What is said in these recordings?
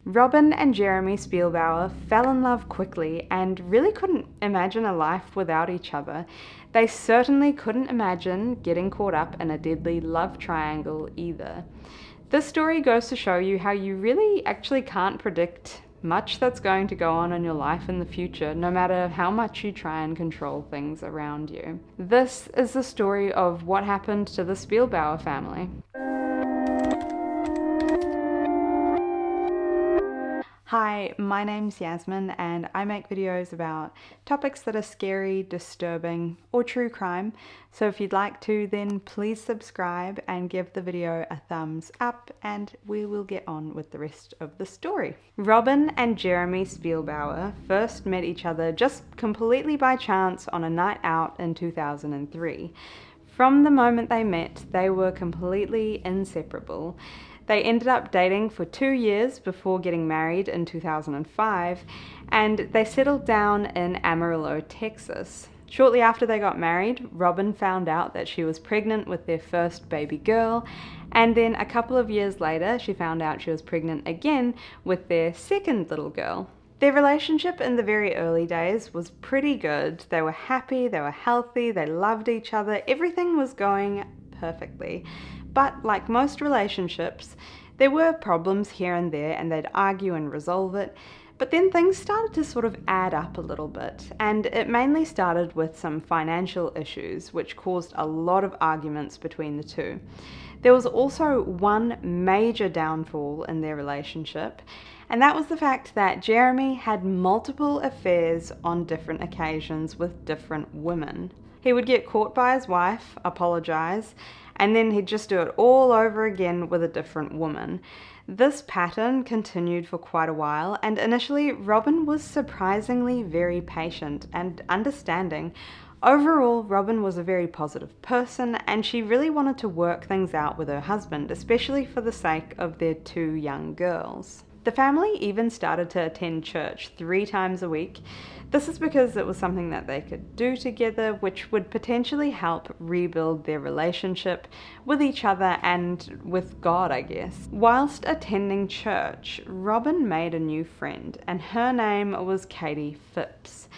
Robin and Jeremy Spielbauer fell in love quickly and really couldn't imagine a life without each other. They certainly couldn't imagine getting caught up in a deadly love triangle either. This story goes to show you how you really actually can't predict much that's going to go on in your life in the future, no matter how much you try and control things around you. This is the story of what happened to the Spielbauer family. Hi, my name's Yasmin and I make videos about topics that are scary, disturbing, or true crime. So if you'd like to, then please subscribe and give the video a thumbs up and we will get on with the rest of the story. Robin and Jeremy Spielbauer first met each other just completely by chance on a night out in 2003. From the moment they met, they were completely inseparable. They ended up dating for 2 years before getting married in 2005, and they settled down in Amarillo, Texas. Shortly after they got married, Robin found out that she was pregnant with their first baby girl, and then a couple of years later, she found out she was pregnant again with their second little girl. Their relationship in the very early days was pretty good. They were happy, they were healthy, they loved each other, everything was going perfectly. But like most relationships, there were problems here and there and they'd argue and resolve it. But then things started to sort of add up a little bit, and it mainly started with some financial issues which caused a lot of arguments between the two. There was also one major downfall in their relationship, and that was the fact that Jeremy had multiple affairs on different occasions with different women. He would get caught by his wife, apologize, and then he'd just do it all over again with a different woman. This pattern continued for quite a while, and initially Robin was surprisingly very patient and understanding. Overall, Robin was a very positive person, and she really wanted to work things out with her husband, especially for the sake of their 2 young girls. The family even started to attend church 3 times a week. This is because it was something that they could do together, which would potentially help rebuild their relationship with each other and with God, I guess. Whilst attending church, Robin made a new friend, and her name was Katie Phipps.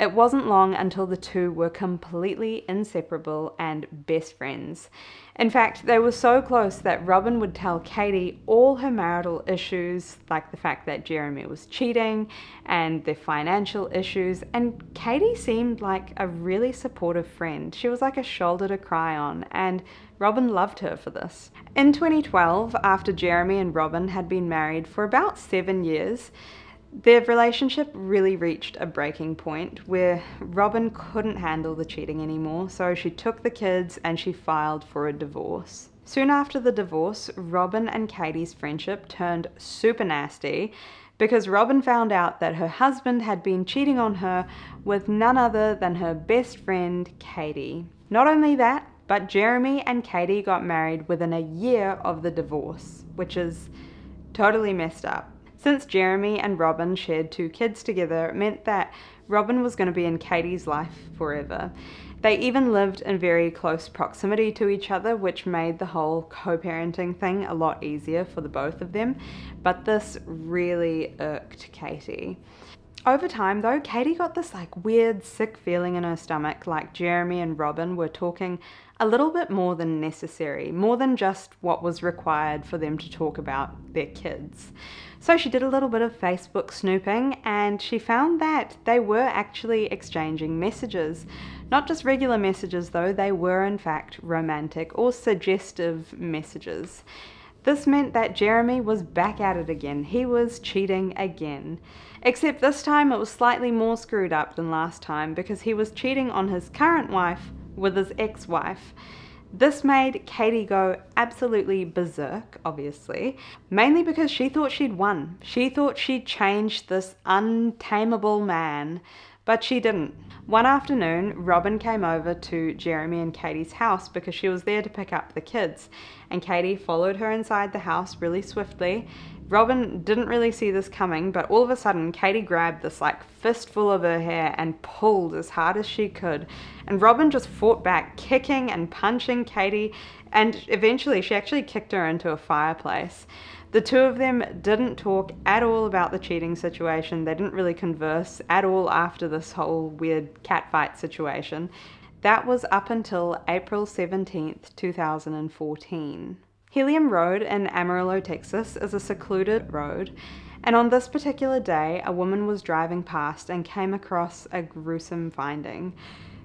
It wasn't long until the two were completely inseparable and best friends. In fact, they were so close that Robin would tell Katie all her marital issues, like the fact that Jeremy was cheating and their financial issues, and Katie seemed like a really supportive friend. She was like a shoulder to cry on, and Robin loved her for this. In 2012, after Jeremy and Robin had been married for about 7 years, their relationship really reached a breaking point where Robin couldn't handle the cheating anymore, so she took the kids and she filed for a divorce. Soon after the divorce, Robin and Katie's friendship turned super nasty because Robin found out that her husband had been cheating on her with none other than her best friend, Katie. Not only that, but Jeremy and Katie got married within a year of the divorce, which is totally messed up. Since Jeremy and Robin shared 2 kids together, it meant that Robin was going to be in Katie's life forever. They even lived in very close proximity to each other, which made the whole co-parenting thing a lot easier for the both of them, but this really irked Katie. Over time though, Katie got this like weird sick feeling in her stomach, like Jeremy and Robin were talking a little bit more than necessary, more than just what was required for them to talk about their kids. So she did a little bit of Facebook snooping and she found that they were actually exchanging messages. Not just regular messages though, they were in fact romantic or suggestive messages. This meant that Jeremy was back at it again. He was cheating again. Except this time it was slightly more screwed up than last time because he was cheating on his current wife with his ex-wife. This made Katie go absolutely berserk, obviously, mainly because she thought she'd won. She thought she'd changed this untamable man, but she didn't. One afternoon, Robin came over to Jeremy and Katie's house because she was there to pick up the kids, and Katie followed her inside the house really swiftly. Robin didn't really see this coming, but all of a sudden Katie grabbed this like fistful of her hair and pulled as hard as she could, and Robin just fought back, kicking and punching Katie, and eventually she actually kicked her into a fireplace. The two of them didn't talk at all about the cheating situation. They didn't really converse at all after this whole weird catfight situation. That was up until April 17th, 2014. Helium Road in Amarillo, Texas is a secluded road, and on this particular day, a woman was driving past and came across a gruesome finding.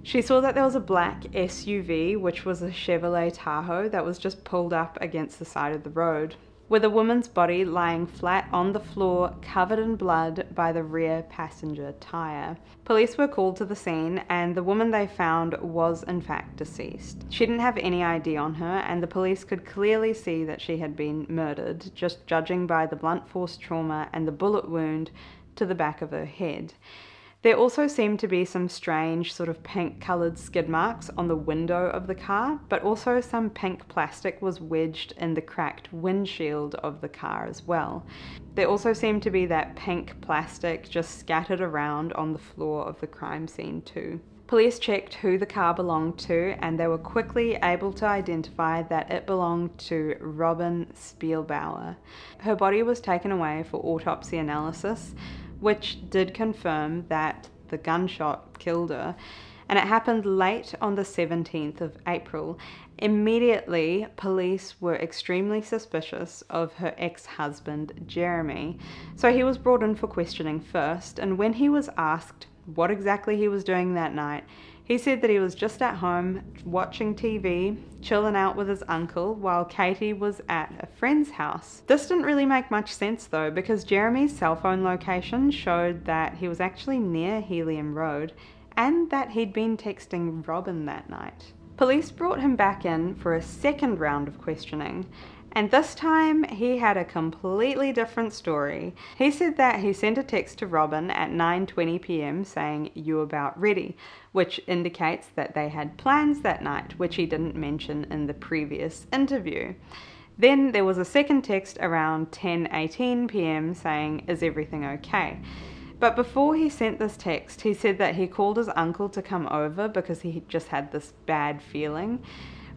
She saw that there was a black SUV, which was a Chevrolet Tahoe, that was just pulled up against the side of the road, with a woman's body lying flat on the floor, covered in blood by the rear passenger tire. Police were called to the scene, and the woman they found was in fact deceased. She didn't have any ID on her, and the police could clearly see that she had been murdered, just judging by the blunt force trauma and the bullet wound to the back of her head. There also seemed to be some strange sort of pink coloured skid marks on the window of the car, but also some pink plastic was wedged in the cracked windshield of the car as well. There also seemed to be that pink plastic just scattered around on the floor of the crime scene too. Police checked who the car belonged to, and they were quickly able to identify that it belonged to Robin Spielbauer. Her body was taken away for autopsy analysis, which did confirm that the gunshot killed her, and it happened late on the 17th of April. Immediately, police were extremely suspicious of her ex-husband, Jeremy, so he was brought in for questioning first, and when he was asked what exactly he was doing that night, he said that he was just at home watching TV, chilling out with his uncle, while Katie was at a friend's house. This didn't really make much sense though, because Jeremy's cell phone location showed that he was actually near Helium Road, and that he'd been texting Robin that night. Police brought him back in for a second round of questioning, and this time he had a completely different story. He said that he sent a text to Robin at 9:20 p.m. saying, "You about ready?" which indicates that they had plans that night, which he didn't mention in the previous interview. Then there was a second text around 10:18 p.m. saying, "Is everything okay?" But before he sent this text, he said that he called his uncle to come over because he just had this bad feeling,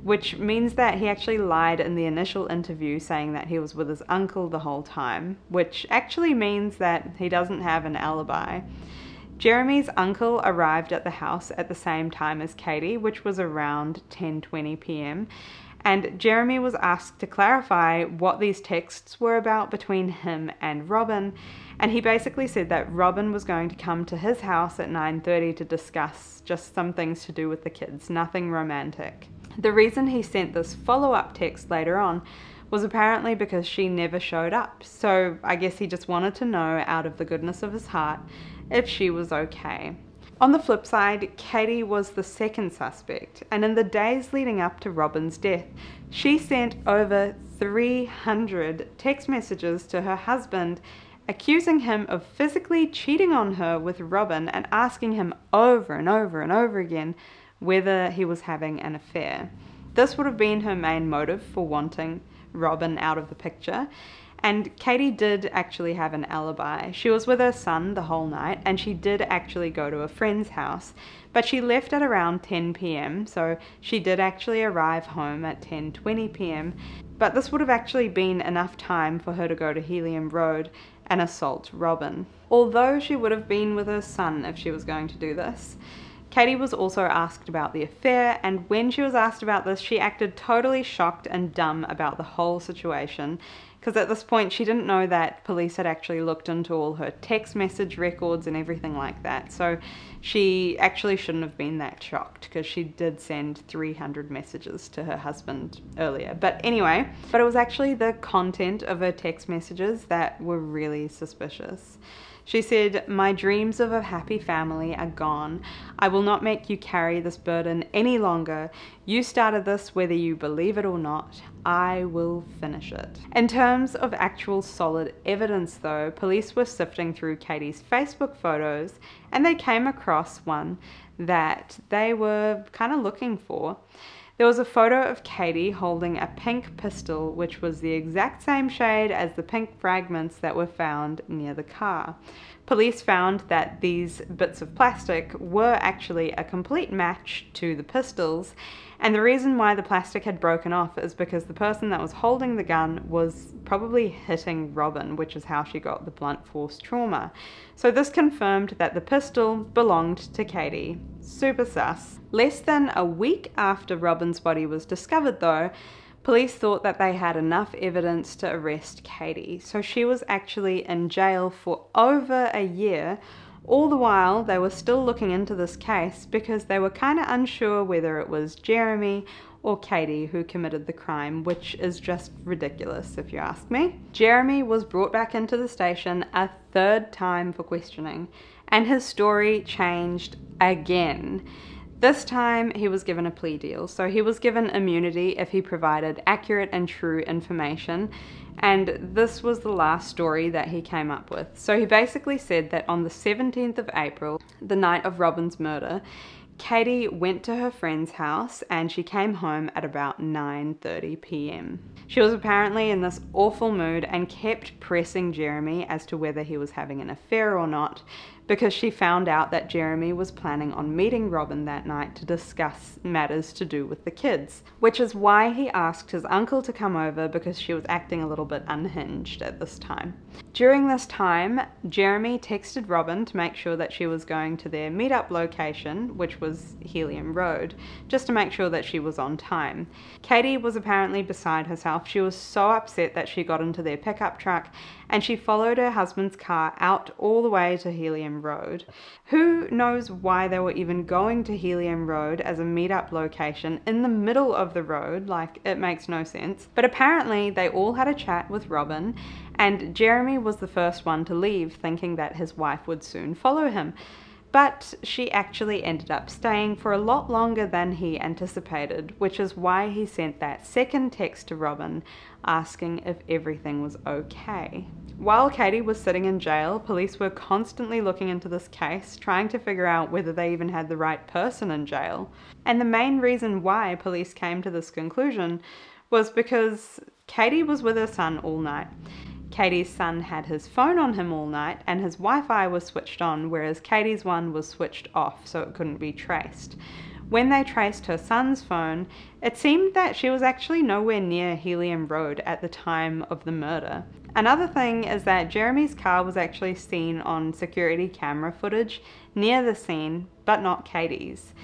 which means that he actually lied in the initial interview saying that he was with his uncle the whole time, which actually means that he doesn't have an alibi. Jeremy's uncle arrived at the house at the same time as Katie, which was around 10:20 p.m., and Jeremy was asked to clarify what these texts were about between him and Robin, and he basically said that Robin was going to come to his house at 9:30 to discuss just some things to do with the kids, nothing romantic. The reason he sent this follow-up text later on was apparently because she never showed up, so I guess he just wanted to know out of the goodness of his heart if she was okay. On the flip side, Katie was the second suspect, and in the days leading up to Robin's death, she sent over 300 text messages to her husband accusing him of physically cheating on her with Robin and asking him over and over and over again whether he was having an affair. This would have been her main motive for wanting Robin out of the picture, and Katie did actually have an alibi. She was with her son the whole night, and she did actually go to a friend's house, but she left at around 10 p.m, so she did actually arrive home at 10:20 p.m, but this would have actually been enough time for her to go to Helium Road and assault Robin. Although she would have been with her son if she was going to do this. Katie was also asked about the affair, and when she was asked about this, she acted totally shocked and dumb about the whole situation, because at this point she didn't know that police had actually looked into all her text message records and everything like that, so she actually shouldn't have been that shocked, because she did send 300 messages to her husband earlier. But anyway, it was actually the content of her text messages that were really suspicious. She said, "My dreams of a happy family are gone. I will not make you carry this burden any longer. You started this whether you believe it or not. I will finish it." In terms of actual solid evidence though, police were sifting through Katie's Facebook photos and they came across one that they were kind of looking for. There was a photo of Katie holding a pink pistol, which was the exact same shade as the pink fragments that were found near the car. Police found that these bits of plastic were actually a complete match to the pistols, And the reason why the plastic had broken off is because the person that was holding the gun was probably hitting Robin, which is how she got the blunt force trauma. So this confirmed that the pistol belonged to Katie. Super sus. Less than a week after Robin's body was discovered though, police thought that they had enough evidence to arrest Katie. So she was actually in jail for over a year. All the while, they were still looking into this case because they were kind of unsure whether it was Jeremy or Katie who committed the crime, which is just ridiculous if you ask me. Jeremy was brought back into the station a third time for questioning, and his story changed again. This time he was given a plea deal, so he was given immunity if he provided accurate and true information, and this was the last story that he came up with. So he basically said that on the 17th of April, the night of Robin's murder, Katie went to her friend's house and she came home at about 9:30 p.m. She was apparently in this awful mood and kept pressing Jeremy as to whether he was having an affair or not, because she found out that Jeremy was planning on meeting Robin that night to discuss matters to do with the kids, which is why he asked his uncle to come over, because she was acting a little bit unhinged at this time. During this time, Jeremy texted Robin to make sure that she was going to their meetup location, which was Helium Road, just to make sure that she was on time. Katie was apparently beside herself. She was so upset that she got into their pickup truck and she followed her husband's car out all the way to Helium Road. Who knows why they were even going to Helium Road as a meetup location in the middle of the road? Like, it makes no sense. But apparently they all had a chat with Robin, and Jeremy was the first one to leave, thinking that his wife would soon follow him. But she actually ended up staying for a lot longer than he anticipated, which is why he sent that second text to Robin asking if everything was okay. While Katie was sitting in jail, police were constantly looking into this case, trying to figure out whether they even had the right person in jail. And the main reason why police came to this conclusion was because Katie was with her son all night. Katie's son had his phone on him all night and his Wi-Fi was switched on, whereas Katie's one was switched off, so it couldn't be traced. When they traced her son's phone, it seemed that she was actually nowhere near Helium Road at the time of the murder. Another thing is that Jeremy's car was actually seen on security camera footage near the scene, but not Katie's.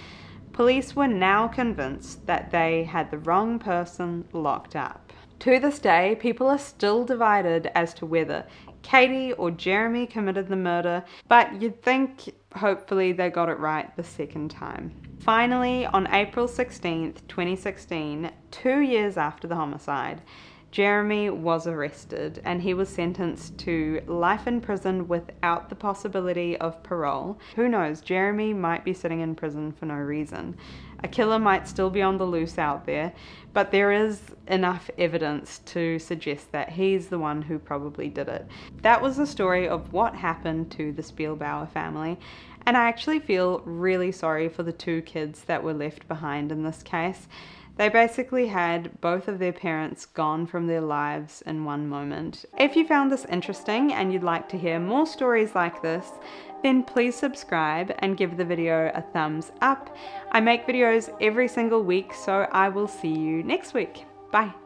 Police were now convinced that they had the wrong person locked up. To this day, people are still divided as to whether Katie or Jeremy committed the murder, but you'd think hopefully they got it right the second time. Finally, on April 16th, 2016, 2 years after the homicide, Jeremy was arrested and he was sentenced to life in prison without the possibility of parole. Who knows, Jeremy might be sitting in prison for no reason. A killer might still be on the loose out there, but there is enough evidence to suggest that he's the one who probably did it. That was the story of what happened to the Spielbauer family, and I actually feel really sorry for the 2 kids that were left behind in this case. They basically had both of their parents gone from their lives in one moment. If you found this interesting and you'd like to hear more stories like this, then please subscribe and give the video a thumbs up. I make videos every single week, so I will see you next week. Bye.